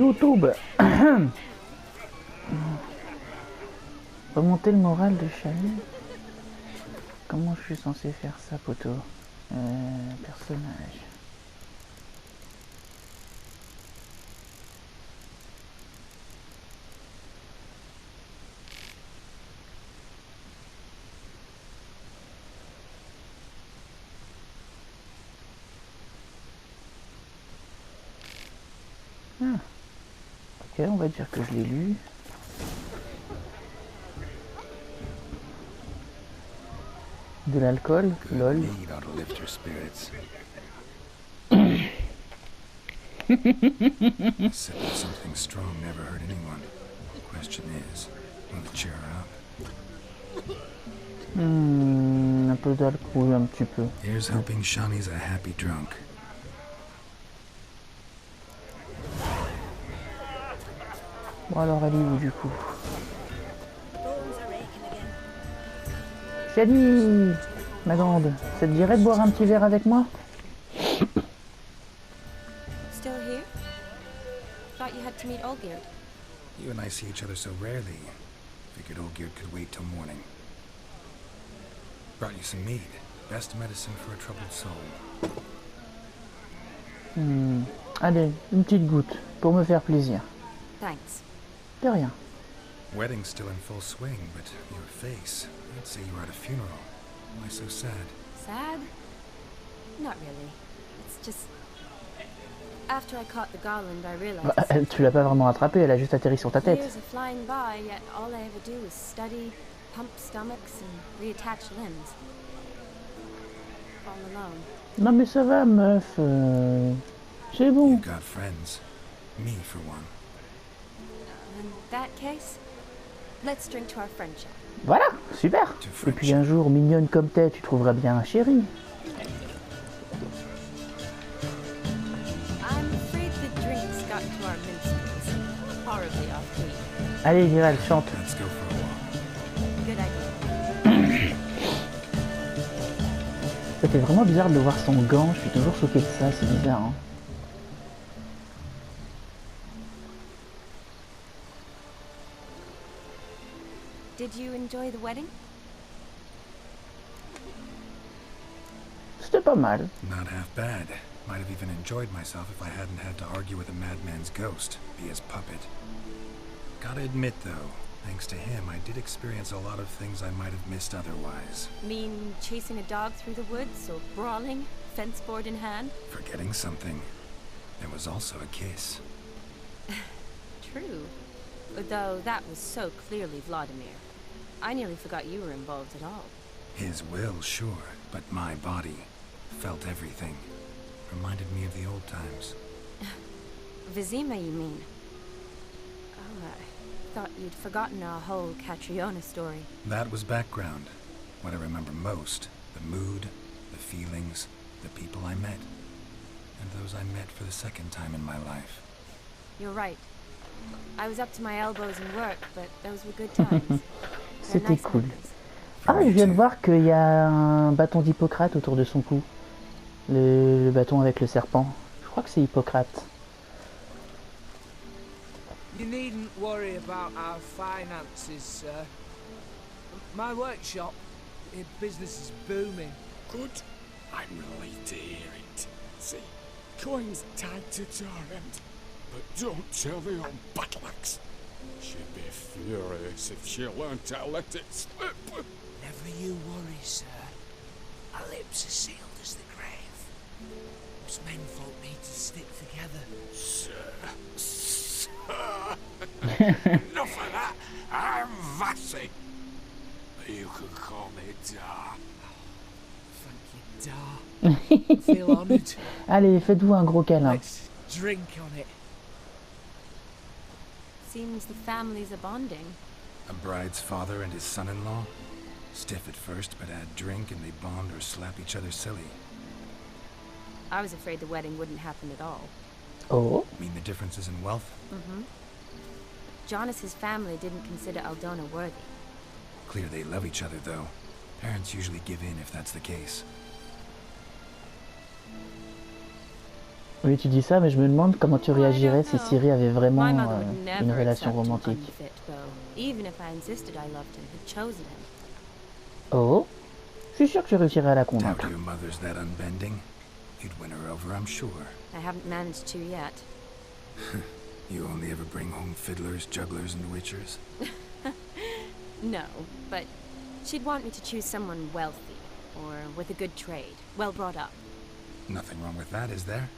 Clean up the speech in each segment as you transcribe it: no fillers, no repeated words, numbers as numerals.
YouTube. Remonter le moral de Shani. Comment je suis censé faire ça, poteau? Personnage. Ah. Ok, on va dire que je l'ai lu. De l'alcool, lol. Sipping something strong never hurt anyone. Question is, will it cheer her up? Un peu d'alcool, un petit peu. Here's hoping Shani's a happy drunk. Bon alors elle est où du coup? Shani, ma grande, ça te dirait de boire un petit verre avec moi? Still here? Thought you had to meet Olgierd. You and I see each other so rarely. Figured Olgierd could wait till morning. Brought you some mead. Best medicine for a troubled soul. Allez, une petite goutte, pour me faire plaisir. Thanks. De rien. Wedding's still in full swing, but your face, I'd say you were at a funeral. Why so sad? Sad? Not really. It's just... After I caught the garland, I realized... Bah, tu l'as pas vraiment attrapée, elle a juste atterri sur ta tête. Years are flying by, yet all I ever do is study, pump stomachs, and reattach limbs. All alone. Non mais ça va, meuf. C'est bon. You've got friends. Me, for one. In that case, let's drink to our friendship. Voilà, super. Et puis un jour, mignonne comme t'es, tu trouveras bien un chéri. I'm afraid the drinks got into our minstrels. Horribly off-key. Allez, Viral, chante. Let's go for a walk. Good idea. C'était vraiment bizarre de voir son gant, je suis toujours choqué de ça, c'est bizarre. Hein. Did you enjoy the wedding? C'était pas mal. Not half bad. Might have even enjoyed myself if I hadn't had to argue with a madman's ghost, be his puppet. Gotta admit, though, thanks to him, I did experience a lot of things I might have missed otherwise. Mean chasing a dog through the woods, or brawling, fence board in hand? Forgetting something. There was also a kiss. True. Though that was so clearly Vladimir. I nearly forgot you were involved at all. His will, sure, but my body felt everything. Reminded me of the old times. Vizima, you mean? Oh, I thought you'd forgotten our whole Catriona story. That was background. What I remember most, the mood, the feelings, the people I met. And those I met for the second time in my life. You're right. I was up to my elbows in work, but those were good times. C'était nice cool. Ah, je viens de voir qu'il y a un bâton d'Hippocrate autour de son cou. Le bâton avec le serpent. Je crois que c'est Hippocrate. You needn't worry about our finances, sir. My workshop, business is booming. Good. I'm relieved to hear it. See, coin's tied to Torrent. But don't tell the old battle axe. She'd be furious if she learned to let it slip. Never you worry, sir. Our lips are sealed as the grave. Us menfolk need to stick together. Sir. Enough of that. I'm Vassy. You can call me Dar. Thank you, Dar. I feel honoured. Allez, faites-vous un gros câlin. Let's drink on it. Seems the families are bonding. A bride's father and his son-in-law? Stiff at first, but add drink and they bond or slap each other silly. I was afraid the wedding wouldn't happen at all. Oh. Mean the differences in wealth? Mm-hmm. Jonas's family didn't consider Aldona worthy. Clear they love each other, though. Parents usually give in if that's the case. Oui, tu dis ça, mais je me demande comment tu Oh, I réagirais don't si know. Siri avait My vraiment mother would une never relation accept an romantique. unfit beau, even if I insisted I loved him, had chosen him. Oh, je suis sûr que je réussirai à la Doubt convaincre. your mother's that unbending. You'd win her over, I'm sure. I haven't managed to yet. You only ever bring home fiddlers, jugglers, and witchers. No, but she'd want me to choose someone wealthy, or with a good trade, well brought up. Nothing wrong with that, is there?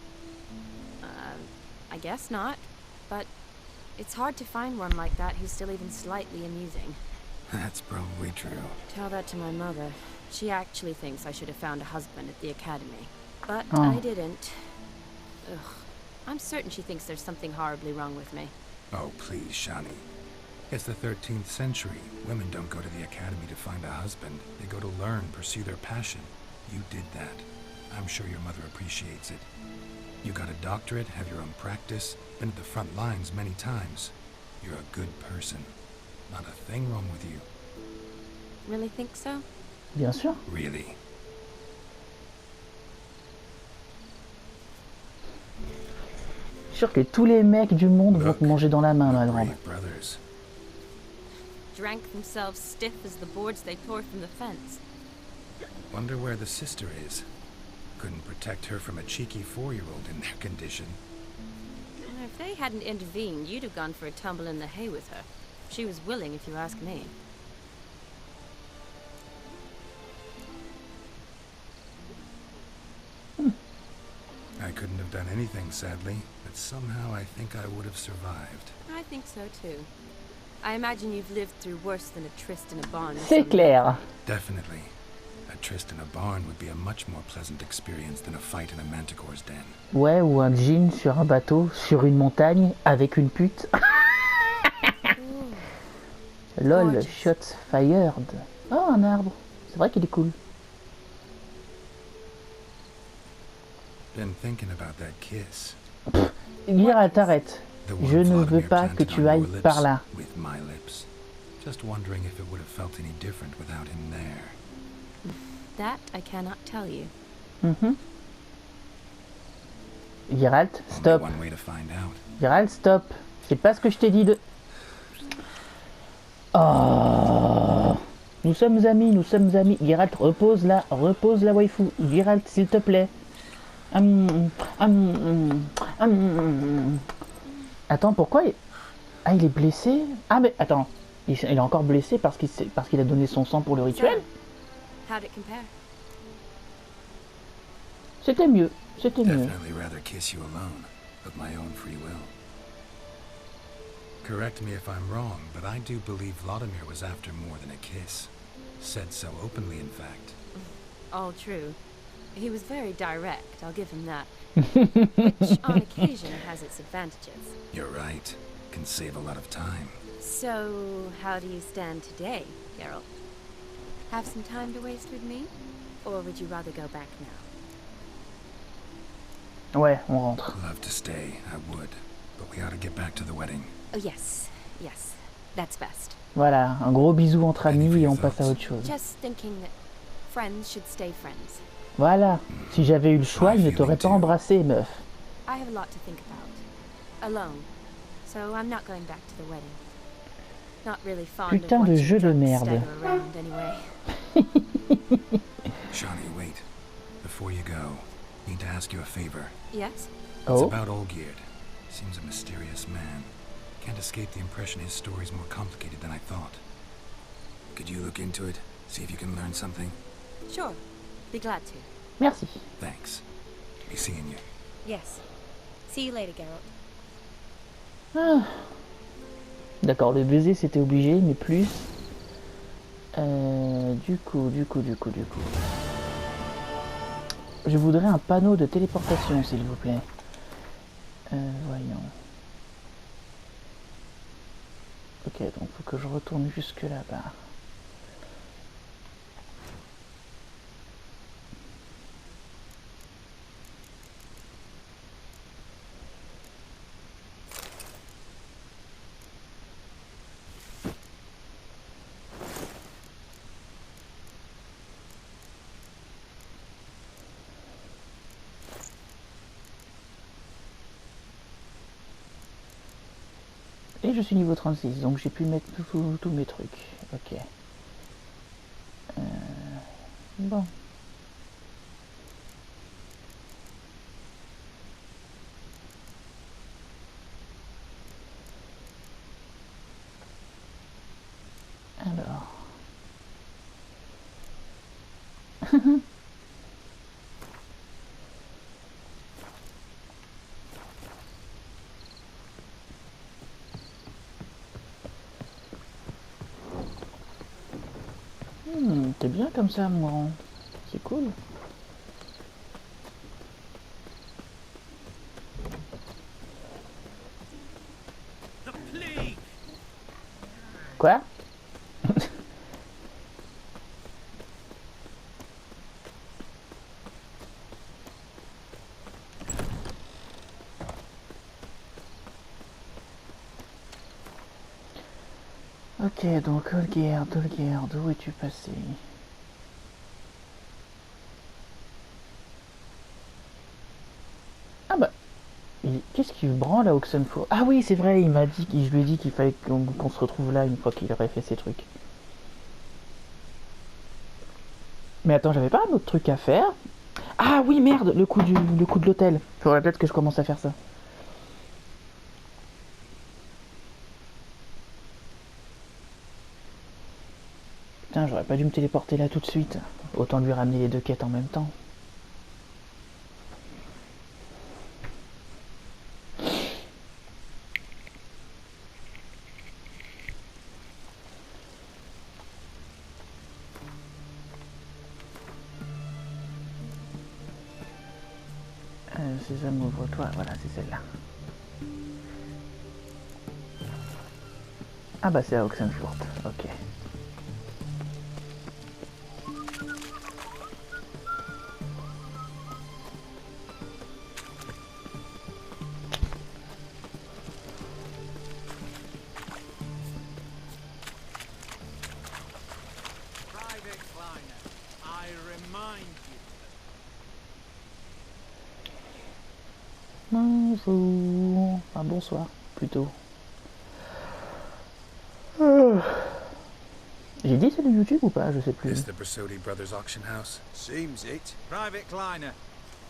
I guess not, but it's hard to find one like that who's still even slightly amusing. That's probably true. Tell that to my mother. She actually thinks I should have found a husband at the academy. But Oh. I didn't. Ugh. I'm certain she thinks there's something horribly wrong with me. Oh, please, Shani. It's the 13th century. Women don't go to the academy to find a husband. They go to learn, pursue their passion. You did that. I'm sure your mother appreciates it. You got a doctorate, have your own practice, been at the front lines many times. You're a good person. Not a thing wrong with you. Really think so? Bien sûr. Really. Je suis sûr que tous les mecs du monde vont te manger dans la main, ma We're grande. brave brothers. Drank themselves stiff as the boards they tore from the fence. Wonder where the sister is. Couldn't protect her from a cheeky 4-year-old in their condition. If they hadn't intervened, you'd have gone for a tumble in the hay with her. She was willing, if you ask me. I couldn't have done anything, sadly, but somehow I think I would have survived. I think so too. I imagine you've lived through worse than a tryst in a barn. or C'est something. clair. Definitely. A tryst in a barn would be a much more pleasant experience than a fight in a manticore's den. Ouais, ou un jean sur un bateau, sur une montagne, avec une pute. Ooh. LOL, Gorgeous. shots fired. Oh, un arbre. C'est vrai qu'il est cool. Been thinking about that kiss. Geralt, t'arrête. The one Je ne veux Vladimir pas que planted tu on ailles your lips par là. with my lips. Just wondering if it would have felt any different without him there. That I cannot tell you. Mhm. Geralt, Only stop. one way to find out. Geralt, stop. C'est pas ce que je t'ai dit de... Oh. Nous sommes amis, nous sommes amis. Geralt, repose la waifu. Geralt, s'il te plaît. Attends, pourquoi Ah, il est blessé. Ah, mais attends. Il est encore blessé parce qu'il a donné son sang pour le rituel. So, how'd it compare? C'était mieux. C'était mieux. Definitely rather kiss you alone, of my own free will. Correct me if I'm wrong, but I do believe Vladimir was after more than a kiss. Said so openly, in fact. All true. He was very direct, I'll give him that. Which, on occasion, has its advantages. You're right. Can save a lot of time. So, how do you stand today, Geralt? Have some time to waste with me? Or would you rather go back now? Ouais, on rentre. Love to stay, I would. But we ought to get back to the wedding. Oh, yes. Yes. That's best. Voilà, un gros bisou entre amis et on passe à autre chose. Just thinking that friends should stay friends. Voilà. Si j'avais eu le choix, il ne t'aurait pas embrassé, meuf. I have a lot to think about. Alone. So I'm not going back to the wedding. Not really fond Putain of de watching jeu de drunks merde. stagger around anyway. Shawnee, wait. Before you go, need to ask you a favor. Yes? It's Oh, about Olgierd. Seems a mysterious man. Can't escape the impression his story's more complicated than I thought. Could you look into it? See if you can learn something? Sure. Be glad to. merci. Thanks. Be seeing you. Yes. See you later, Geralt. Ah. D'accord, le baiser c'était obligé, mais plus... Du coup... Je voudrais un panneau de téléportation, s'il vous plaît. Voyons. Ok, donc faut que je retourne jusque là-bas. Et je suis niveau 36, donc j'ai pu mettre tous mes trucs. Ok. Bon. Alors. T'es bien comme ça, moi. C'est cool. Quoi? Ok, donc Olguerd, où es-tu passé? Ah bah, qu'est-ce qu'il branle à Oxenford? Ah oui, c'est vrai, il m'a dit, je lui ai dit qu'il fallait qu'on se retrouve là une fois qu'il aurait fait ses trucs. Mais attends, j'avais pas un autre truc à faire? Ah oui, merde, le coup de l'hôtel. Faudrait peut-être que je commence à faire ça. Putain, j'aurais pas dû me téléporter là tout de suite. Autant lui ramener les deux quêtes en même temps. Sésame, ouvre-toi. Voilà, c'est celle-là. Ah bah c'est à Oxenfurt. Ok. Private Kleiner, I remind you. Bonjour. Enfin, bonsoir, plutôt. J'ai dit c'est de YouTube ou pas? Je sais plus. Is the Brasodi Brothers auction house? Seems it. Private Kleiner,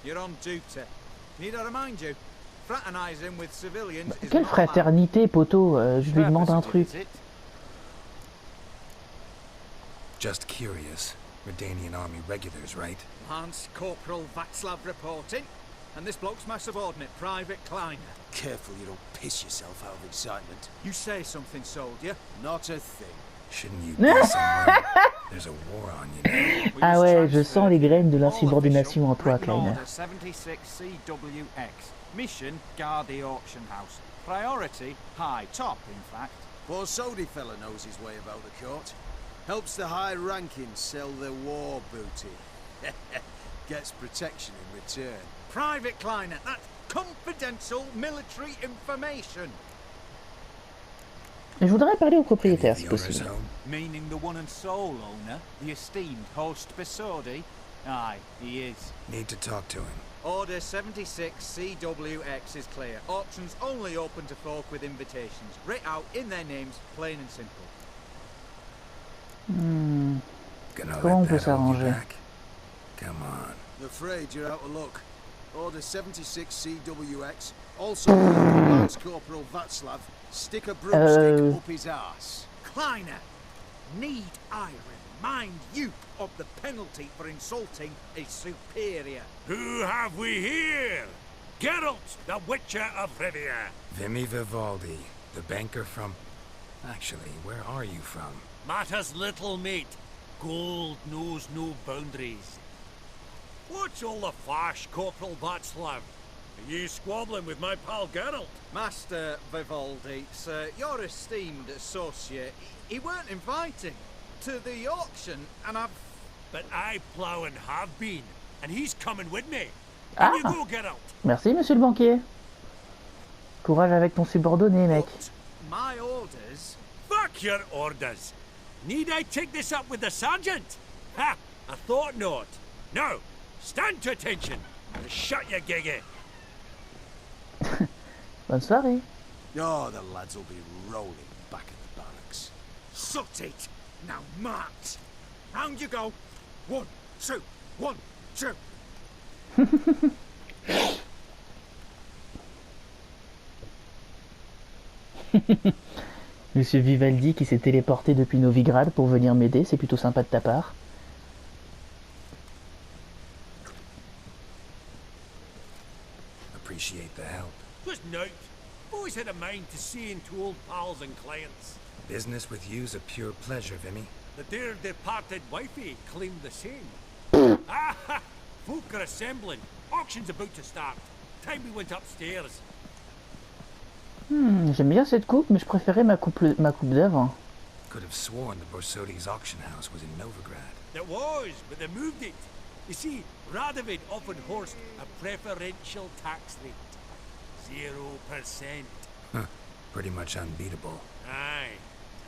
you're on duty. Need I remind you? Fraternizing with civilians is Quelle not allowed. fraternité, poteau? Je lui demande un truc. Just curious. Redanian army regulars, right? Lance Corporal Václav reporting. And this bloke's my subordinate, Private Kleiner. Careful you don't piss yourself out of excitement. You say something, soldier? Not a thing. Shouldn't you be somewhere? There's a war on you now. Ah ouais, je sens les graines de l'insubordination en toi, Kleiner. 76 CWX. Mission, guard the auction house. Priority, high, top, in fact. Borsodi fella knows his way about the court. Helps the high rankings sell their war booty. Gets protection in return. Private Kleiner, that's confidential military information. Je voudrais parler au propriétaire, Any si of the owner's possible. home? Meaning the one and sole owner, the esteemed host Besodi? Aye, he is. Need to talk to him. Order 76 CWX is clear. Auctions only open to folk with invitations. Writ out in their names, plain and simple. Gonna Comment on let peut that hold you s'arranger? back? Come on. I'm afraid you're out of luck. Order 76 CWX. Also, Lance Corporal Václav, stick a broomstick up his ass. Kleiner, need I remind you of the penalty for insulting a superior? Who have we here? Geralt, the Witcher of Rivia. Vimy Vivaldi, the banker from... Actually, where are you from? Matters little, mate. Gold knows no boundaries. What's all the fash, Corporal Václav? Are you squabbling with my pal Geralt? Master Vivaldi, sir, your esteemed associate, he weren't invited to the auction, and I've... But I plough and have been, and he's coming with me. Ah. Here you go, Geralt. Merci, monsieur le banquier. Courage avec ton subordonné, mec. But my orders... Fuck your orders. Need I take this up with the sergeant? Ha! I thought not. Now, stand to attention and shut your giggy. Bonne soirée. Oh, the lads will be rolling back at the barracks. Sut it! Now march! Round you go! 1, 2, 1, 2! Monsieur Vivaldi qui s'est téléporté depuis Novigrad pour venir m'aider, c'est plutôt sympa de ta part. Appreciate the help. Just note, always had a mind to seeing to old pals and clients. Business with you's a pure pleasure, Vimy. The dear departed wifey claimed the same. Ah, folk are assembling. Auction's about to start. Time we went upstairs. J'aime bien cette coupe, mais je préférais ma coupe d'avant. Could have sworn the Borsodi's auction house was in Novigrad. It was, but they moved it. You see, Radovid offered Horst a preferential tax rate. 0%. Huh. Pretty much unbeatable. Aye.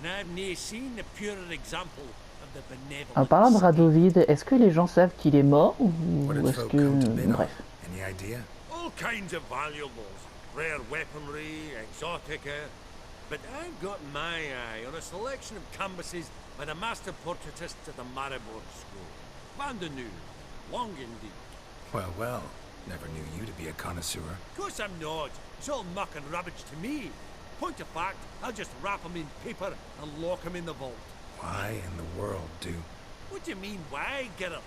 And I've never seen a purer example of the benevolence. En parlant de Radovid, est-ce que les gens savent qu'il est mort ou What did est-ce folk que... come to bid on? Bref. Any idea? All kinds of valuables. Rare weaponry, exotica. But I've got my eye on a selection of canvases by the master portraitist of the Maribor School. Van de Nu. Long indeed. Well, well. Never knew you to be a connoisseur. Of course I'm not. It's all muck and rubbish to me. Point of fact, I'll just wrap 'em in paper and lock 'em in the vault. Why in the world do? What do you mean, why, Geralt?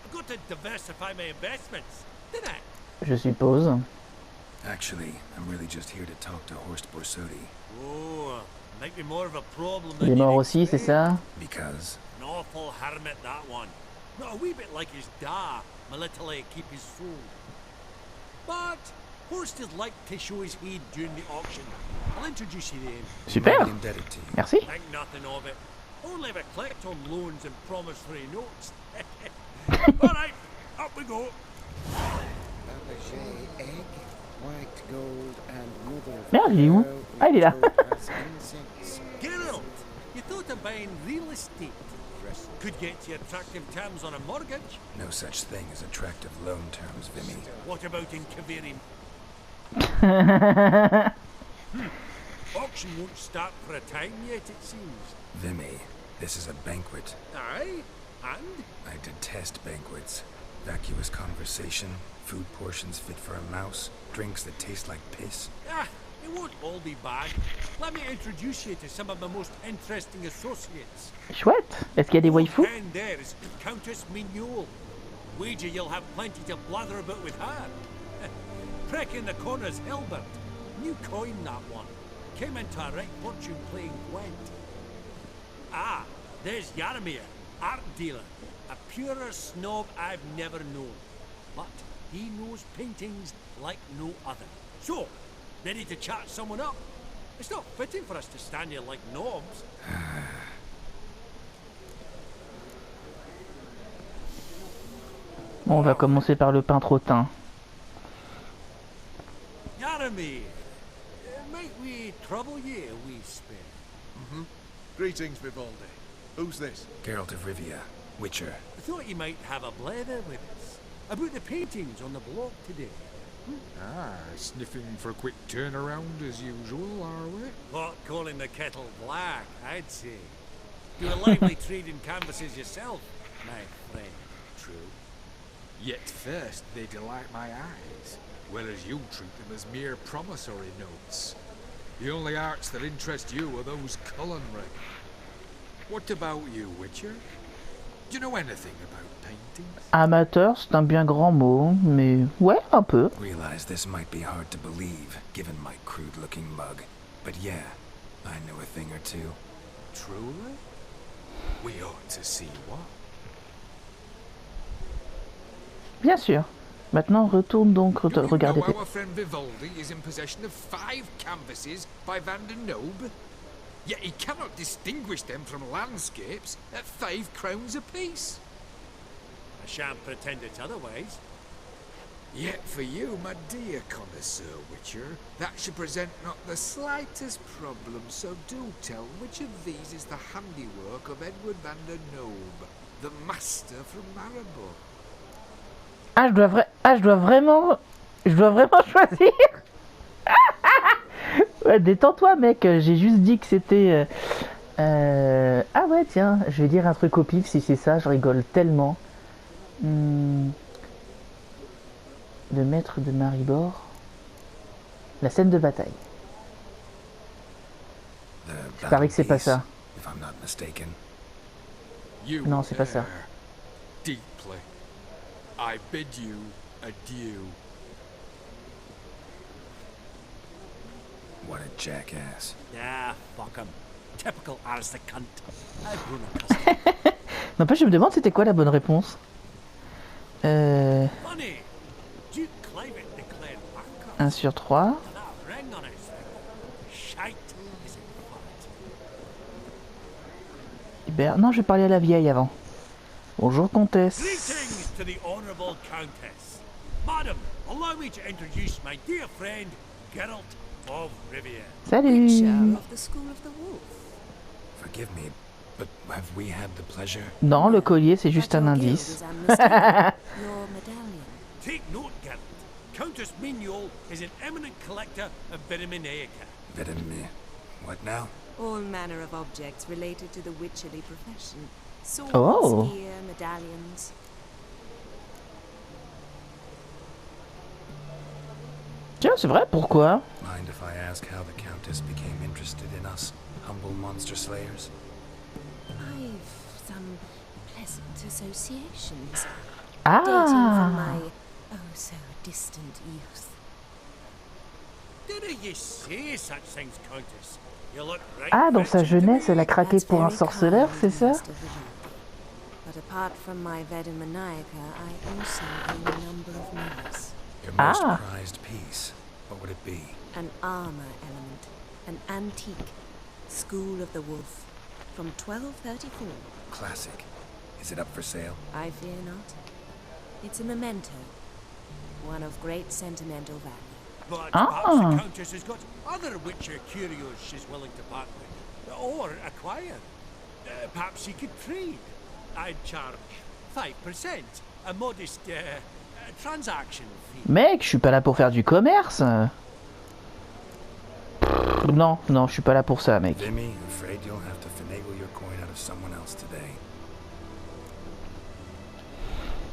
I've got to diversify my investments, didn't I? Je suppose. Actually, I'm really just here to talk to Horst Borsodi. Oh, might be more of a problem Il than est mort you'd aussi, c'est expect. ça? Because? An awful hermit, that one. Not a wee bit like his da, my little keep his soul. But Horst is like to show his head during the auction. I'll introduce you to him. Super. I'm indebted to you. Merci. Think nothing of it. Only if I collect on loans and promissory notes. Alright, up we go. Fabergé egg, white gold and mother of Merde, il est où? pearl Ah, il est là. retold as incense. Geralt, you thought of buying real estate. Could get you attractive terms on a mortgage. No such thing as attractive loan terms, Vimy. What about in Kaveri? Auction won't start for a time yet, it seems. Vimy, this is a banquet. Aye, and? I detest banquets. Vacuous conversation, food portions fit for a mouse, drinks that taste like piss. Ah, it won't all be bad. Let me introduce you to some of my most interesting associates. Chouette. Est-ce qu'il y a des waifus? And there is Countess Mignol. Wager you'll have plenty to blather about with her. Prick in the corner's Hilbert. New coin, that one. Came into a right fortune playing Gwent. Ah, there's Yaramir, art dealer. A purer snob I've never known. But he knows paintings like no other. So, ready to chat someone up? It's not fitting for us to stand here like knobs. Bon, on va commencer par le peintre au teint. Yaramir, might we trouble ye a wee spell? Greetings, Vivaldi. Who's this? Geralt of Rivia, Witcher. I thought you might have a blather with us about the paintings on the block today. Ah, sniffing for a quick turnaround as usual, are we? Pot calling the kettle black, I'd say. Do a lively trade in canvases yourself, my friend. True. Yet first they delight my eyes, whereas you treat them as mere promissory notes. The only arts that interest you are those culinary. What about you, Witcher? Do you know anything about paintings? Amateur, c'est un bien grand mot, mais ouais, un peu. Realize this might be hard to believe, given my crude-looking mug. But yeah, I know a thing or two. Truly? We ought to see what. Bien sûr. Maintenant, retourne donc Do you regarder. know our friend Vivaldi is in possession of 5 canvases by Van der Nobe? Yet he cannot distinguish them from landscapes at 5 crowns apiece. I shan't pretend it's otherwise. Yet for you, my dear connoisseur Witcher, that should present not the slightest problem, so do tell which of these is the handiwork of Edward van der Nobe, the master from Maribor. Ah, je dois vraiment choisir. Ouais, détends-toi, mec. J'ai juste dit que c'était... Ah ouais, tiens, je vais dire un truc au pif. Si c'est ça, je rigole tellement. Hmm, Le maître de Maribor. La scène de bataille. The Je parie que c'est pas battle ça. piece, if I'm not mistaken. You Non, c'est pas ça. err deeply. I bid you adieu. What a jackass. Ah, fuck him. Typical as the cunt. I've grown accustomed. N'empêche, je me demande c'était quoi la bonne réponse. Funny. Duke Clivet declared Barker 1 sur 3. to that ring on his shite is it fat. Non, je vais parler à la vieille avant. Bonjour, comtesse. Greetings to the Honourable Countess. Madam, allow me to introduce my dear friend, Geralt of Rivia. Salut. of the School of the Wolf. Forgive me, but have we had the pleasure? Non, le collier, c'est juste un indice. Your medallion. Take note, Geralt. Countess Mignoul is an eminent collector of vitaminaica. Vitamin. What now? All manner of objects related to the witcherly profession. Swords, Oh. spear, medallions. Tiens, c'est vrai, pourquoi? Mind if I ask how the Countess became interested in us, humble monster slayers? I've some pleasant associations. Dating from Ah. my oh so distant youth. Didn't you say such things, Countess? You look right Ah, dans sa fetching to jeunesse, me. elle a craqué That's pour un very sorceleur, kind, c'est ça? Master Vivaldi. But apart from my Vedamaniaca, I also own a number of mirrors. Your most Ah. prized piece. What would it be? An armor element, an antique, School of the Wolf, from 1234. Classic. Is it up for sale? I fear not. It's a memento, one of great sentimental value. But Ah. perhaps the Countess has got other Witcher curios she's willing to part with, or acquire. Perhaps she could trade. I'd charge 5%, a modest transaction fee. Mec, je suis pas là pour faire du commerce. Non, non, je suis pas là pour ça, mec. Vimy, afraid you'll have to finagle your coin out of someone else today.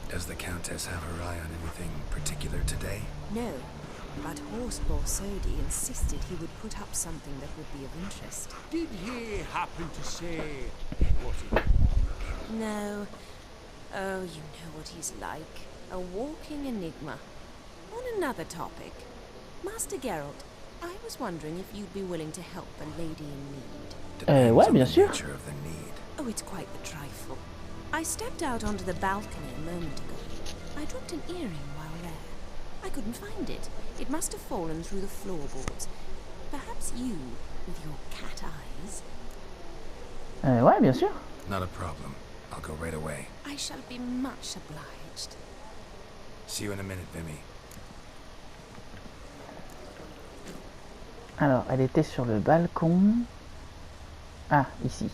Does the Countess have her eye on anything particular today? No, but Horst Borsodi insisted he would put up something that would be of interest. Did he happen to say what he... No. Oh, you know what he's like. A walking enigma. On another topic, Master Geralt, I was wondering if you'd be willing to help a lady in need. Depends ouais, on bien the sûr. nature of the need. Oh, it's quite the trifle. I stepped out onto the balcony a moment ago. I dropped an earring while there. I couldn't find it. It must have fallen through the floorboards. Perhaps you, with your cat eyes... Ouais, bien sûr. Not a problem. I'll go right away. I shall be much obliged. See you in a minute, Vimy. Alors, elle était sur le balcon. Ah, ici.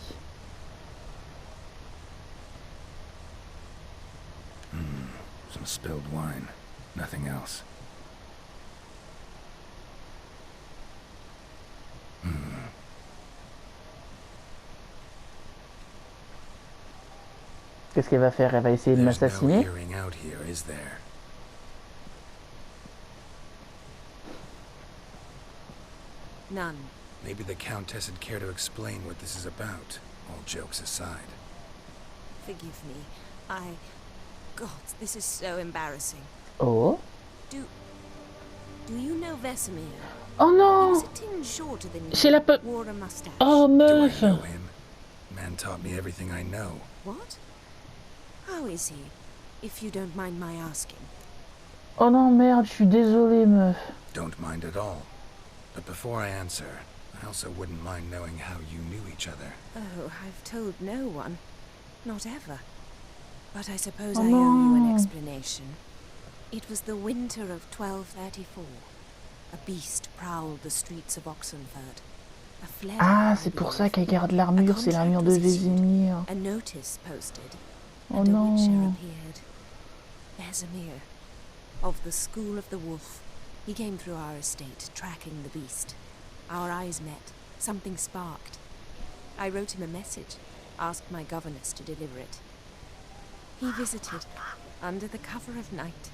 Some spilled wine. Nothing else. Qu'est-ce qu'elle va faire? Elle va essayer de There's no m'assassiner? earring out here, is there? None. Maybe the Countess would care to explain what this is about, all jokes aside. Forgive me. God, this is so embarrassing. Oh. Do you know Vesemir? Oh He non! was a tinge shorter than you. C'est la pe... Wore a mustache. Oh, Do I meuf! know him? Man taught me everything I know. What? How is he? If you don't mind my asking. Oh non, merde, je suis désolé, meuf. Don't mind at all. But before I answer, I also wouldn't mind knowing how you knew each other. Oh, I've told no one. Not ever. But I suppose Oh I owe you an no. explanation. It was the winter of 1234. A beast prowled the streets of Oxenford. A fled, Ah, I c'est pour believe. ça qu'elle garde l'armure, c'est l'armure de Vesemir. A notice posted, Oh and a witcher non. appeared. Vesemir, of the School of the Wolf. He came through our estate, tracking the beast. Our eyes met. Something sparked. I wrote him a message, asked my governess to deliver it. He visited, under the cover of night,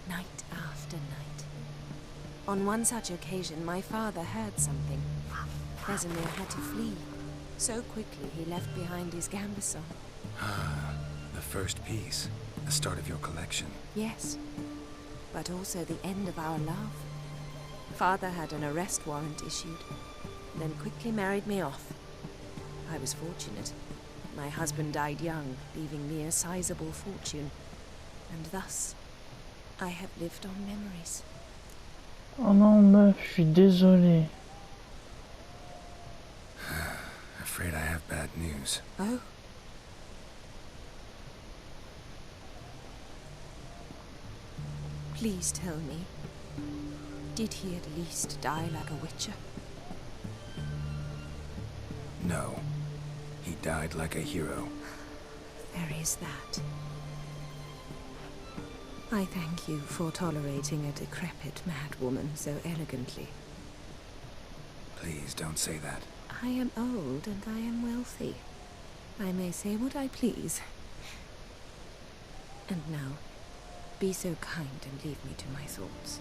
night after night. On one such occasion, my father heard something. Casimir had to flee. So quickly he left behind his gambeson. Ah, the first piece. The start of your collection. Yes, but also the end of our love. Father had an arrest warrant issued, then quickly married me off. I was fortunate. My husband died young, leaving me a sizable fortune. And thus, I have lived on memories. Oh non, meuf, je suis désolé. Afraid I have bad news. Oh? Please tell me, did he at least die like a witcher? No. He died like a hero. There is that. I thank you for tolerating a decrepit madwoman so elegantly. Please don't say that. I am old and I am wealthy. I may say what I please. And now, be so kind and leave me to my thoughts.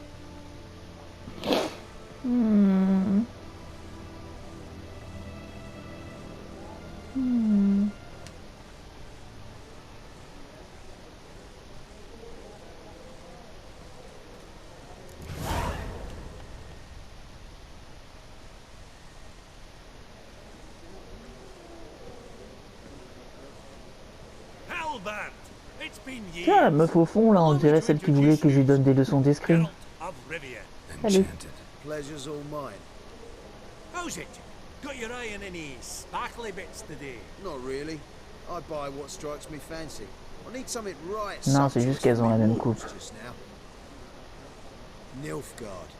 Hellbent! It's been years. Tiens, la meuf au fond, là, on dirait celle qui voulait que je lui donne des leçons d'escrime. Geralt of Rivia. Salut. Enchanted. Pleasure's all mine. How's it? Got your eye on any sparkly bits today? Not really. I buy what strikes me fancy. I need something right. Non, c'est juste qu'elles ont la même coupe. Just now. Nilfgaard.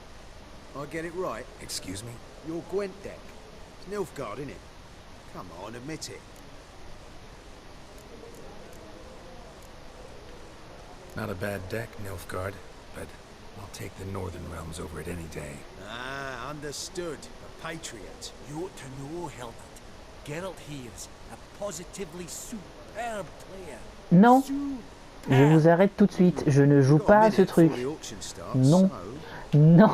I get it right? Excuse me? Your Gwent deck. It's Nilfgaard, isn't it? Come on, admit it. Not a bad deck, Nilfgaard, but I'll take the Northern Realms over it any day. Ah, understood. A patriot. You ought to know, Hellbent. Geralt here is a positively superb player. Non, Superb. je vous arrête tout de suite. Je ne joue pas à ce truc. Non. Non.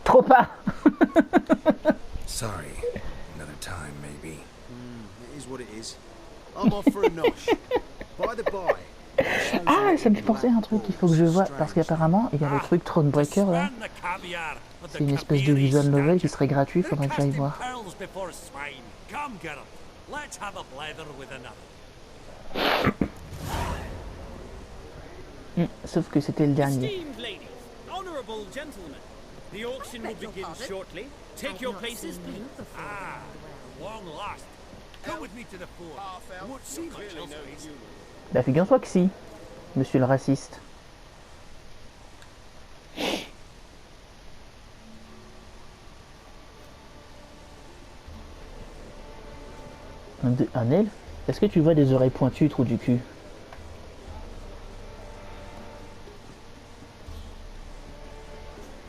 Trop pas. Sorry. Another time, maybe. It is what it is. I'm off for a nosh. By the by. Ah, ça me fait penser à un truc qu'il faut que je vois. Parce qu'apparemment, il y a le truc Thronebreaker là. C'est une espèce de visual novel qui serait gratuit, faudrait que j'aille voir. Come, Geralt. Let's have a blather with another. Sauf que c'était le dernier. Esteemed ladies, honorable gentlemen, the auction will begin shortly. Take your places, please. Ah, long last. Come with me to the fort. You won't see much else, please. Bah figure-toi que si, monsieur le raciste. Un elfe? Est-ce que tu vois des oreilles pointues, trou du cul?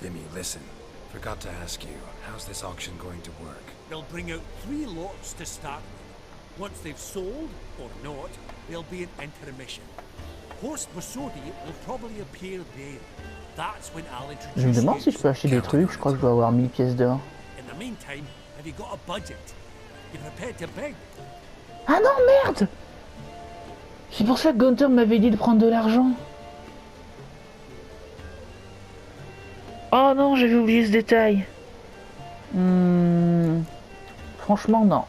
Vimy, listen. Forgot to ask you, how's this auction going to work? They'll bring out 3 lots to start with. Once they've sold, or not, there'll be an intermission. Horst Masodi will probably appear there. That's when I'll introduce Je me demande si je peux acheter des trucs, je crois que je dois avoir 1000 pièces d'or. In the meantime, have you got a budget? You prepared to beg? Ah non, merde! C'est pour ça que Gunther m'avait dit de prendre de l'argent. Oh non, j'avais oublié ce détail. Franchement, non.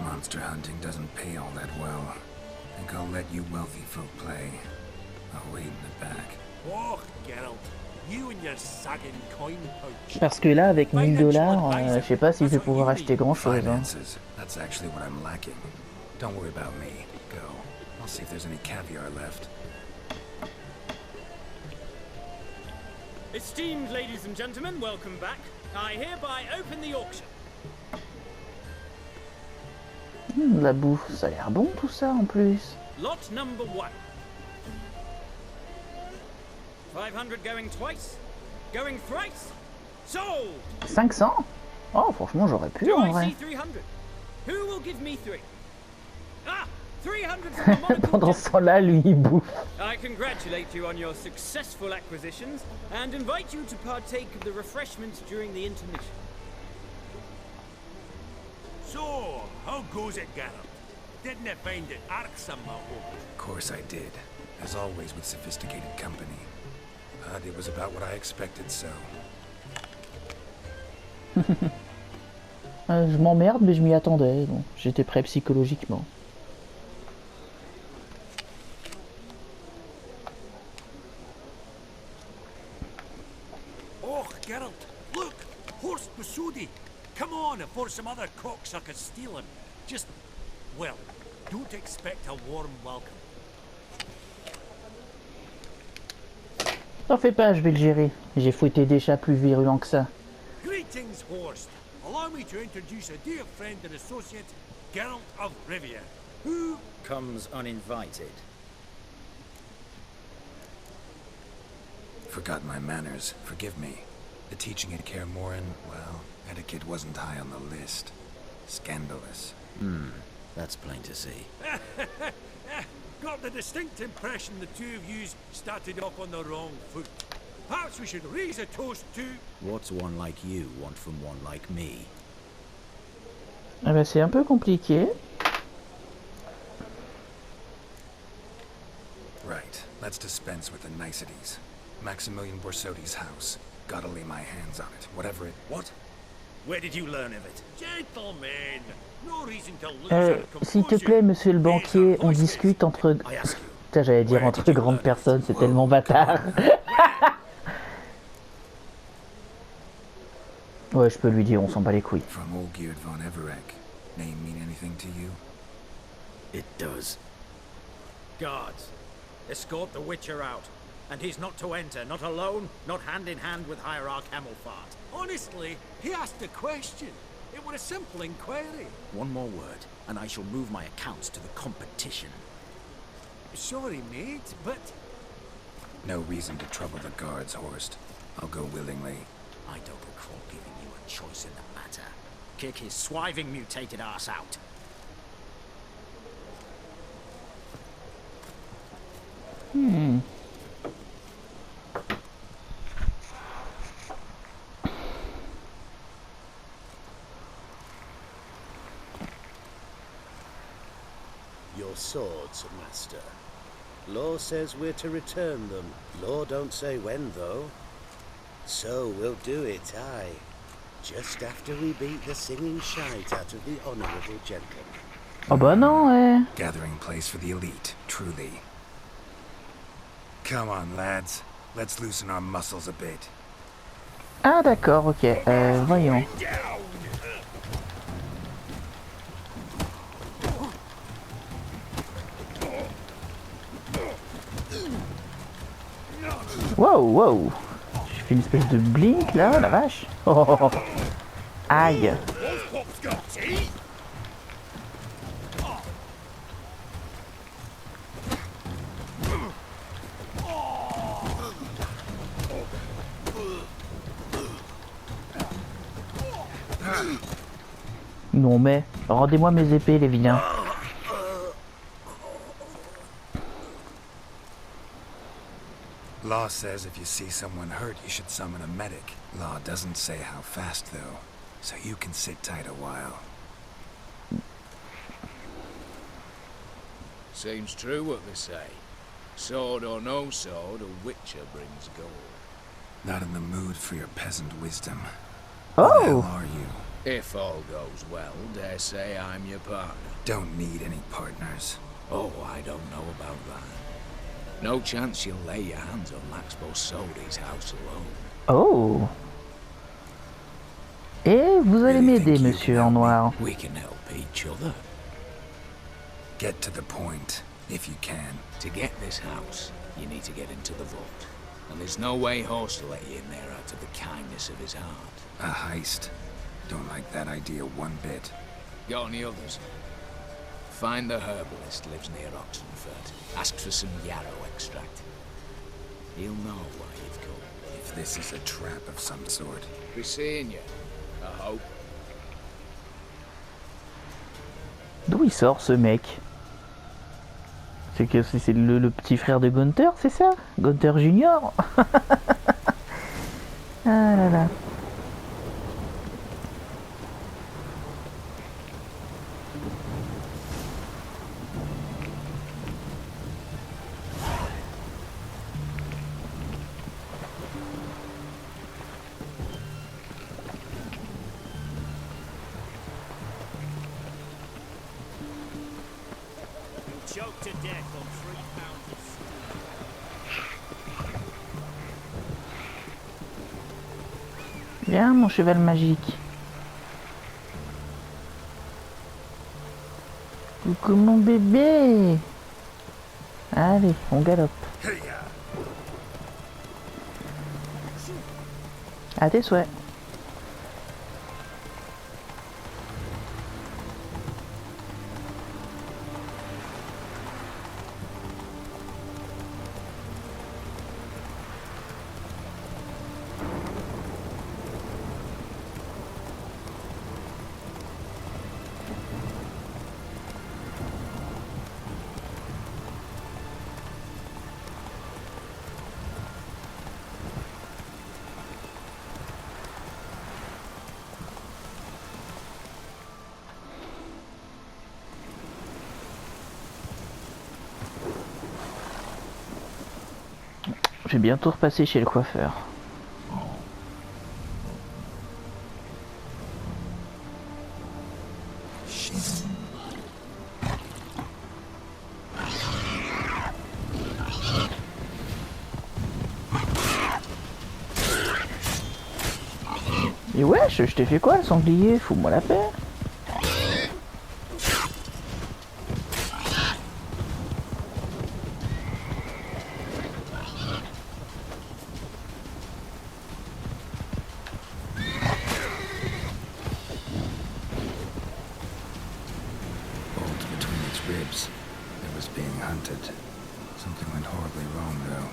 Monster hunting doesn't pay all that well. I think I'll let you wealthy folk play. I'll wait in the back. Oh, Geralt, you and your sagging coin pouch. Parce que là, avec 1000 $, je sais pas si je vais pouvoir acheter grand chose. Finances. That's actually what I'm lacking. Don't worry about me. Go. I'll see if there's any caviar left. Esteemed ladies and gentlemen, welcome back. I hereby open the auction. La bouffe, ça a l'air bon tout ça en plus. Lot number 1. 500 going twice, going thrice. Sold! 500? Oh, franchement, j'aurais pu Do en I vrai. see 300? Who will give me 3? Ah! 300 from the monocle Pendant ce temps-là, lui, il bouffe. I congratulate you on your successful acquisitions and invite you to partake of the refreshments during the intermission. So, how goes it, Garrett? Didn't it find it irksome, I hope? Of course I did. As always with sophisticated company. But it was about what I expected, so... Je m'emmerde, mais je m'y attendais, donc j'étais prêt psychologiquement. Oh, Geralt, look! Horst Basudi! Come on before some other cocksuckers steal him. Just, well, don't expect a warm welcome. T'en fais pas, je vais le gérer. J'ai fouetté des chats plus virulents que ça. Greetings, Horst. Allow me to introduce a dear friend and associate, Geralt of Rivia, who Comes uninvited. Forgot my manners. Forgive me. The teaching at Kaer Morhen, well, etiquette wasn't high on the list. Scandalous. That's plain to see. got the distinct impression the two of you started off on the wrong foot. Perhaps we should raise a toast to... What's one like you want from one like me? Ah bah c'est un peu compliqué. Right. Let's dispense with the niceties. Maximilian Borsodi's house. Gotta lay my hands on it. Whatever it... What? Where did you learn of it? Gentlemen, no reason to lose our S'il te composure. plaît, monsieur le banquier, on Raise our discute entre... I ask you. Putain, j'allais dire entre grandes personnes, c'est tellement bâtard. Ouais, je peux lui dire, on s'en bat les couilles. From old Geert von Everek. Name mean anything to you? It does. Guards, escort the Witcher out. And he's not to enter, not alone, not hand in hand with Hierarch Hamilfart. Honestly, he asked a question. It was a simple inquiry. One more word, and I shall move my accounts to the competition. Sorry, mate, but... No reason to trouble the guards, Horst. I'll go willingly. I don't recall giving you a choice in the matter. Kick his swiving mutated ass out. Your swords, master. Law says we're to return them. Law don't say when, though. So we'll do it, aye. Just after we beat the singing shite out of the honourable gentleman. Oh bah non, ouais. Gathering place for the elite, truly. Come on, lads. Let's loosen our muscles a bit. Ah d'accord, ok. Voyons. Wow, wow. J'ai fait une espèce de blink là, la vache. Oh, oh, oh. Aïe. Non mais, rendez-moi mes épées les vilains. Law says if you see someone hurt, you should summon a medic. Law doesn't say how fast, though, so you can sit tight a while. Seems true what they say. Sword or no sword, a witcher brings gold. Not in the mood for your peasant wisdom. Who the Oh. hell are you? If all goes well, dare say I'm your partner. Don't need any partners. Oh, I don't know about that. No chance you'll lay your hands on Max Borsodi's house alone. Oh. Et vous allez m'aider, monsieur en noir. We can help each other. Get to the point, if you can. To get this house, you need to get into the vault. And there's no way Horst will let you in there out of the kindness of his heart. A heist. Don't like that idea one bit. Got any others? Find the herbalist lives near Oxenfurt. Ask for some yarrow extract. He'll know why you've come, if this is a trap of some sort. Be seeing you, I hope. D'où il sort ce mec? C'est que c'est le petit frère de Gunther, c'est ça? Gunther Junior. Ah là là. Choked to death on 3 pounds of stew. Viens mon cheval magique. Coucou mon bébé. Allez, on galope. À tes souhaits. Je vais bientôt repasser chez le coiffeur. Et wesh, je t'ai fait quoi le sanglier? Fous-moi la paix. Ribs. It was being hunted. Something went horribly wrong, though.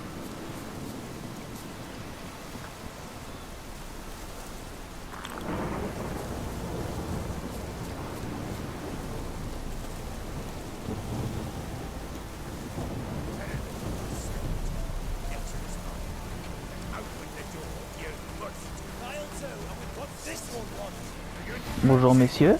Bonjour messieurs.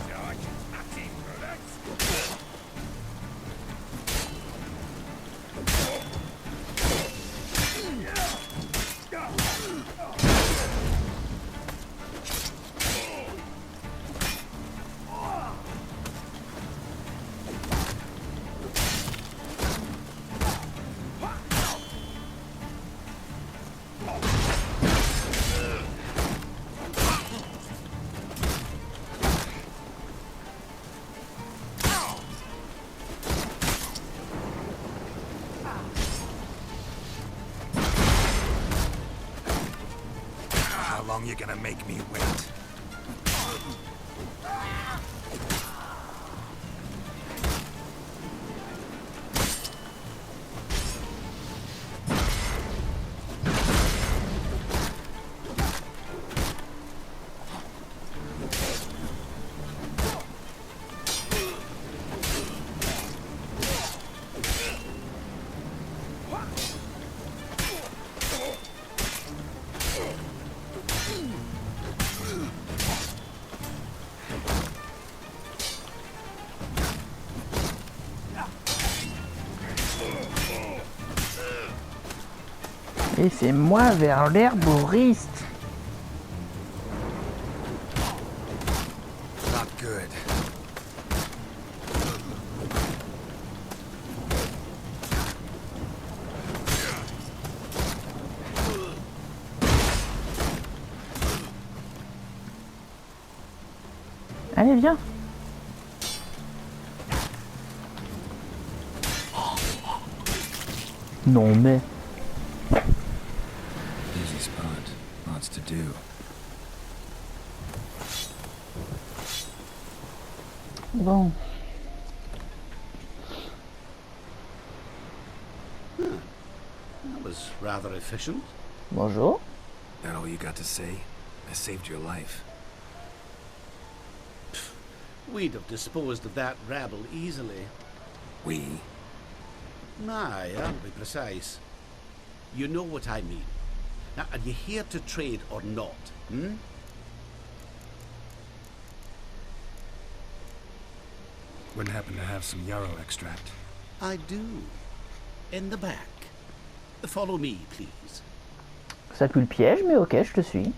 How long you gonna make me wait? Et c'est moi vers l'herboriste. Not good. Allez, viens. Non mais... Easy spot. Lots to do. Bon. That was rather rather efficient. Bonjour. That all you got to say? I saved your life. We'd have disposed of that rabble easily. We? Aye, I'll be precise. You know what I mean. Now, are you here to trade or not? Hmm? Wouldn't happen to have some yarrow extract. I do. In the back. Follow me, please. Ça pue le piège, mais ok, je te suis.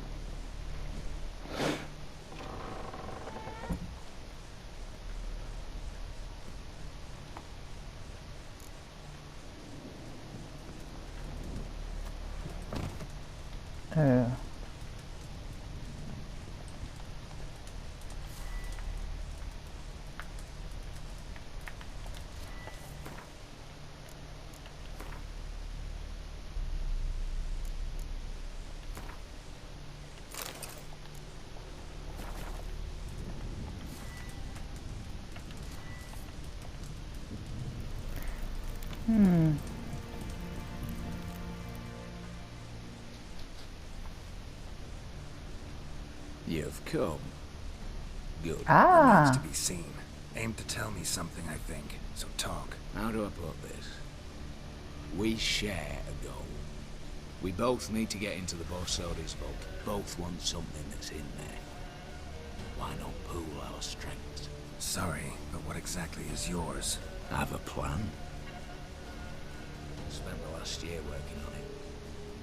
You've come. Good. Ah. Remains to be seen. Aim to tell me something, I think. So talk. How do I put this? We share a goal. We both need to get into the Borsodi's vault. Both want something that's in there. Why not pool our strengths? Sorry, but what exactly is yours? I have a plan. Spent the last year working on it.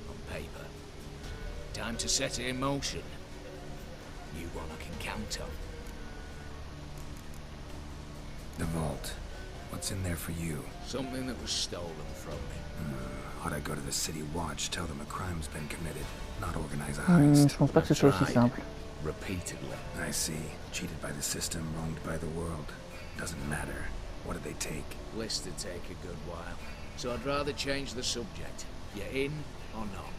On paper. Time to set it in motion. You one I can count on. The vault. What's in there for you? Something that was stolen from me. Ought I go to the city watch, tell them a crime's been committed, not organize a Je heist? pense pas que ce soit aussi simple. Repeatedly. I see. Cheated by the system, wronged by the world. Doesn't matter. What did they take? List to take a good while. So I'd rather change the subject. You in or not?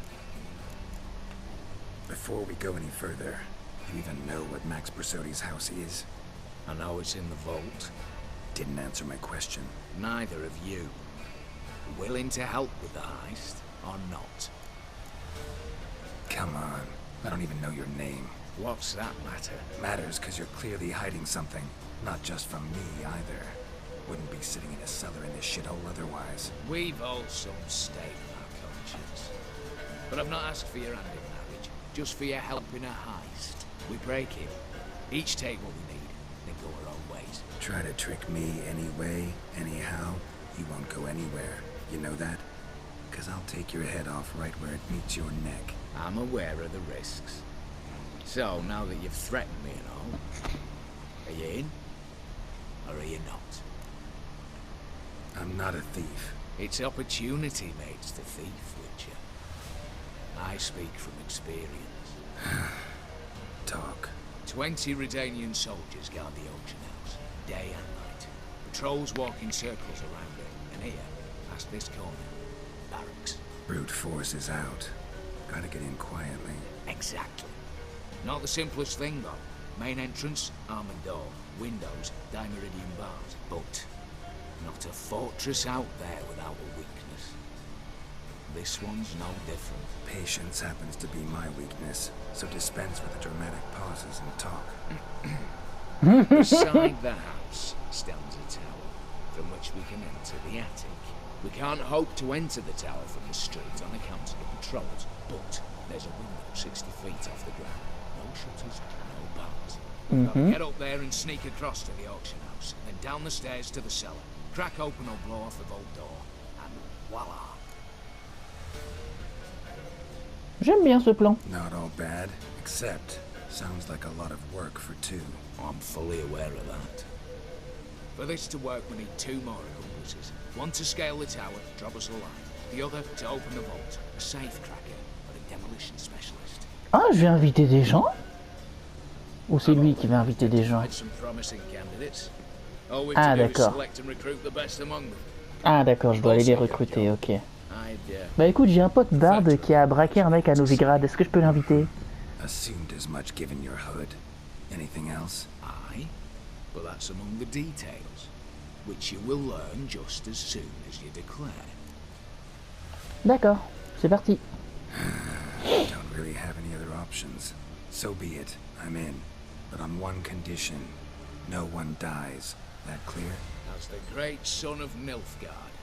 Before we go any further, you even know what Max Bersodi's house is? I know it's in the vault. Didn't answer my question. Neither of you. Willing to help with the heist or not? Come on. I don't even know your name. What's that matter? Matters because you're clearly hiding something. Not just from me, either. Wouldn't be sitting in a cellar in this shithole otherwise. We've all some stake in our conscience. But I've not asked for your hand in marriage. Just for your help in a heist. We break it. Each take what we need, then go our own ways. Try to trick me anyway, anyhow, you won't go anywhere. You know that? Because I'll take your head off right where it meets your neck. I'm aware of the risks. So, now that you've threatened me and all, are you in? Or are you not? I'm not a thief. It's opportunity makes the thief, Witcher. I speak from experience. Talk. 20 Redanian soldiers guard the auction house, day and night. Patrols walk in circles around it, and here, past this corner, barracks. Brute force is out. Gotta get in quietly. Exactly. Not the simplest thing, though. Main entrance, armored door, windows, dimeridian bars. But not a fortress out there without a weakness. This one's no different. Patience happens to be my weakness, so dispense with the dramatic pauses and talk. Beside the house stands a tower, from which we can enter the attic. We can't hope to enter the tower from the street on account of the patrols, but there's a window 60 feet off the ground. No shutters, no bars. We've got to get up there and sneak across to the auction house, then down the stairs to the cellar, crack open or blow off the vault door, and voila! J'aime bien ce plan. Not all bad, except sounds like a lot of work for two. I'm fully aware of that. For this to work, we need 2 more accomplices. One to scale the tower, drop us a line. The other to open the vault, a safe cracker, or a demolition specialist. Ah, je vais inviter des gens? Ou c'est lui qui va inviter des gens? Some promising candidates. All we Ah, have to do is d'accord. select and recruit the best among them. Ah d'accord, je dois aller les recruter, ok. I'd, Bah écoute, j'ai un pote barde qui a braqué un mec à Novigrad, est-ce que je peux l'inviter? Assumed as much given your hood. Anything else? Aye, but that's among the details, which you will learn just as soon as you declare. D'accord, C'est parti. Don't really have any other options. So be it. I'm in. But on one condition. No one dies. That clear? As the great son of Nilfgaard.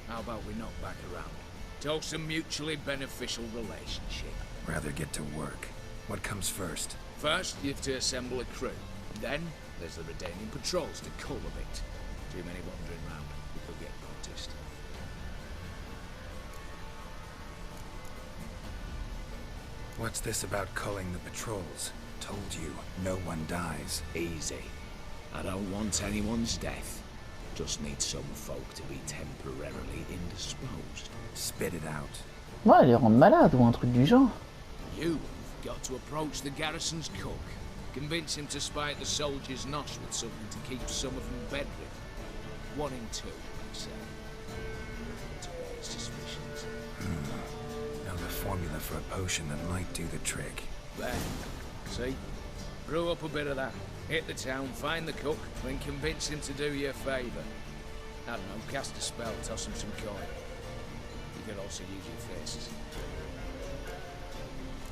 How about we knock back around? Toast a mutually beneficial relationship. Rather get to work. What comes first? First, you have to assemble a crew. Then, there's the Redanian patrols to cull a bit. Too many wandering round. We could get noticed. What's this about culling the patrols? Told you, no one dies. Easy. I don't want anyone's death. Just need some folk to be temporarily indisposed. Spit it out. Ouais, les rendre malades ou un truc du genre. You've got to approach the garrison's cook. Convince him to spite the soldiers' nosh with something to keep some of them bedridden. 1 in 2, I'd say. To raise suspicions. Know the formula for a potion that might do the trick. There. See? Brew up a bit of that. Hit the town, find the cook, then convince him to do you a favour. I don't know, cast a spell, toss him some coin. You could also use your fists.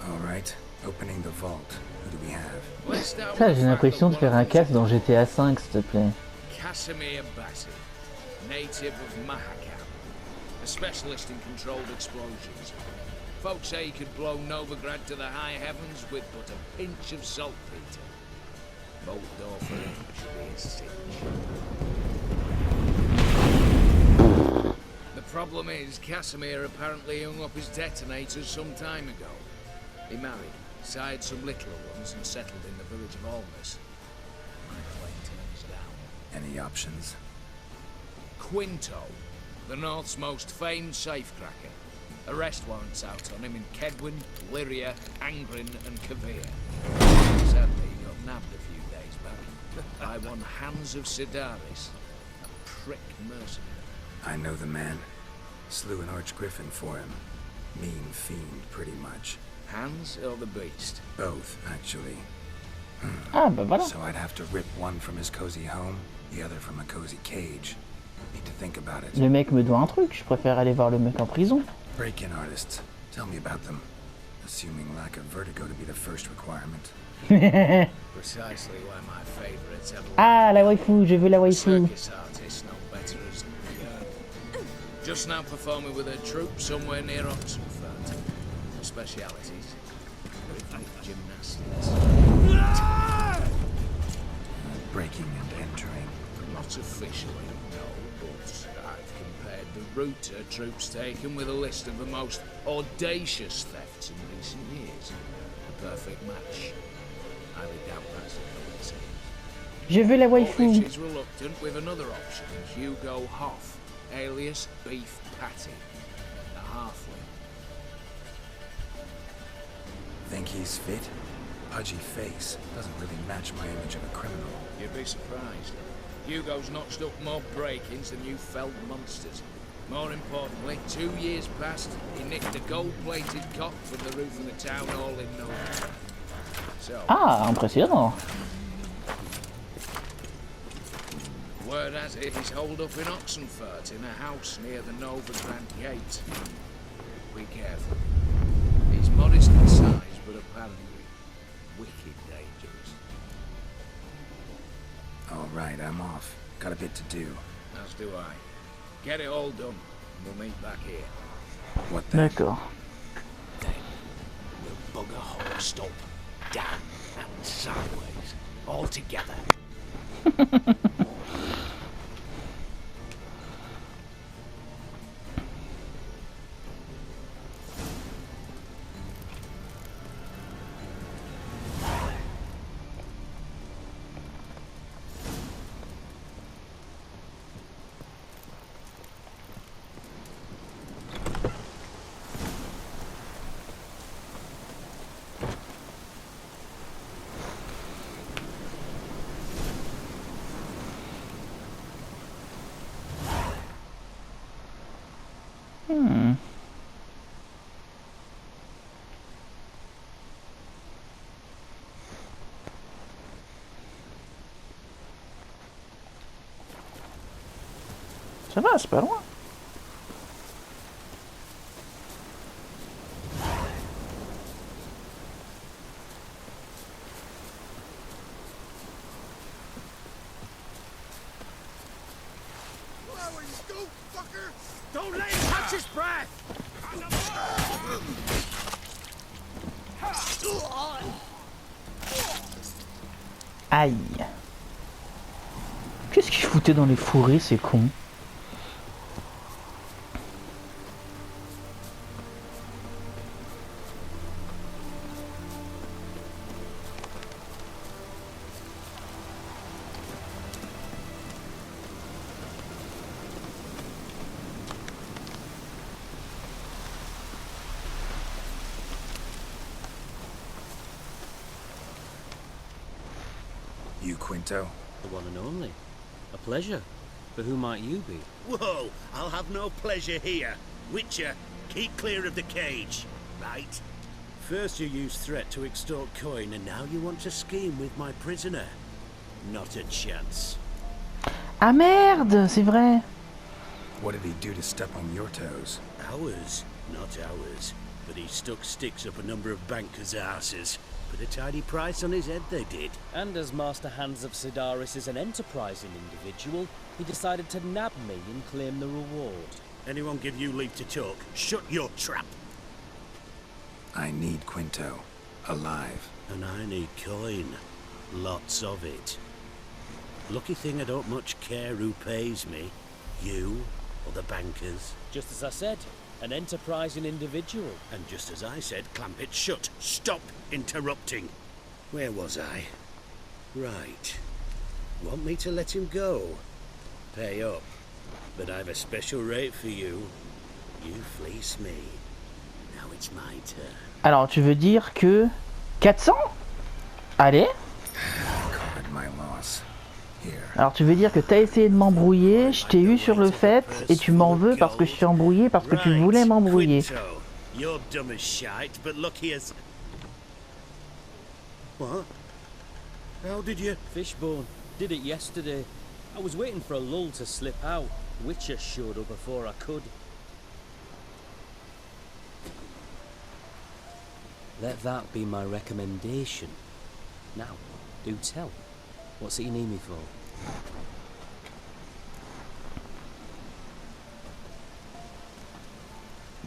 Alright, opening the vault. Who do we have? Let's start Ça, with j'ai the l'impression de fact faire that un one casse of dans GTA 5, s'il te plaît. Casimir Bassi, native of Mahakam, a specialist in controlled explosions. Folks say he could blow Novigrad to the high heavens with but a pinch of saltpeter. Bolt door for him should be a cinch. The problem is, Casimir apparently hung up his detonators some time ago. He married, sired some littler ones, and settled in the village of Almas. My claim turns down. Any options? Quinto, the North's most famed safecracker. Arrest warrants out on him in Kedwin, Lyria, Angrin, and Kavir. Sadly, he got nabbed a few days back by one Hans of Sidaris, a prick mercenary. I know the man. Slew an archgriffin for him. Mean fiend, pretty much. Hans or the beast? Both, actually. Ah, bah voilà. So I'd have to rip one from his cozy home, the other from a cozy cage. Need to think about it. Le mec me doit un truc, je préfère aller voir le mec en prison. Break-in artists. Tell me about them. Assuming lack of vertigo to be the first requirement. Precisely why my favorites have Ah, la waifu, je veux la waifu. circus artists no better as just now performing with her troupe somewhere near Oxenfurt. Specialities: rhythmic gymnastics. Breaking and entering. Not officially, no, but I've compared the route her troops taken with a list of the most audacious thefts in recent years. A perfect match. Highly doubt that's a coincidence. Je veux la Or if waifu. she's reluctant with another option, Hugo Hoff, alias Beef Patty, a halfling. Think he's fit? Pudgy face. Doesn't really match my image of a criminal. You'd be surprised. Hugo's notched up more break-ins than you felled monsters. More importantly, 2 years past, he nicked a gold-plated cock from the roof of the town hall in Nova. So, Ah, impressionnant. word has it he's holed up in Oxenfurt in a house near the Novigrad Gate. Be careful. He's modest in size, but apparently wicked dangerous. All right, I'm off. Got a bit to do. As do I. Get it all done, and we'll meet back here. What then? D'accord. Then we'll bugger hole stop, down and sideways, all together. Ça va, c'est pas loin. Don't let him catch his breath! Aïe. Qu'est-ce qu'ils foutaient dans les fourrés, ces cons? You, Quinto? The one and only. A pleasure. But who might you be? Whoa, I'll have no pleasure here. Witcher, keep clear of the cage, right? First you used threat to extort coin, and now you want to scheme with my prisoner. Not a chance. Ah merde, c'est vrai. What did he do to step on your toes? Ours, not ours. But he stuck sticks up a number of bankers' asses. Put a tidy price on his head, they did. And as Master Hans of Sidaris is an enterprising individual, he decided to nab me and claim the reward. Anyone give you leave to talk? Shut your trap! I need Quinto. Alive. And I need coin. Lots of it. Lucky thing I don't much care who pays me. You or the bankers. Just as I said, an enterprising individual. And just as I said, clamp it shut. Stop interrupting. Where was I? Right. Want me to let him go? Pay up. But I've a special rate for you. You fleece me. Now it's my turn. Alors, tu veux dire que 400? Allez. Covered my loss. Here. Alors, tu veux dire que t'as essayé de m'embrouiller, je t'ai eu sur le fait, et tu m'en veux parce que je suis embrouillé, parce que tu voulais m'embrouiller. Quinto, you're dumb as shite, but lucky as... What? How did you... Fishbone. Did it yesterday. I was waiting for a lull to slip out. Witcher showed up before I could. Let that be my recommendation. Now, do tell. What's it you need me for?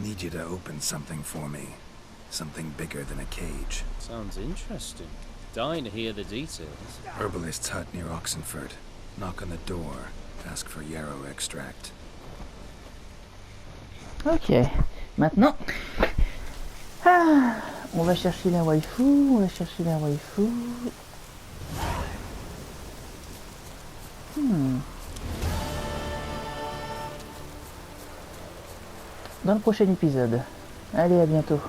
Need you to open something for me. Something bigger than a cage. Sounds interesting. Dying to hear the details. Herbalist's hut near Oxenford. Knock on the door. Ask for yarrow extract. Ok. Maintenant... Ah, on va chercher la waifu, on va chercher la waifu. Dans le prochain épisode. Allez, à bientôt.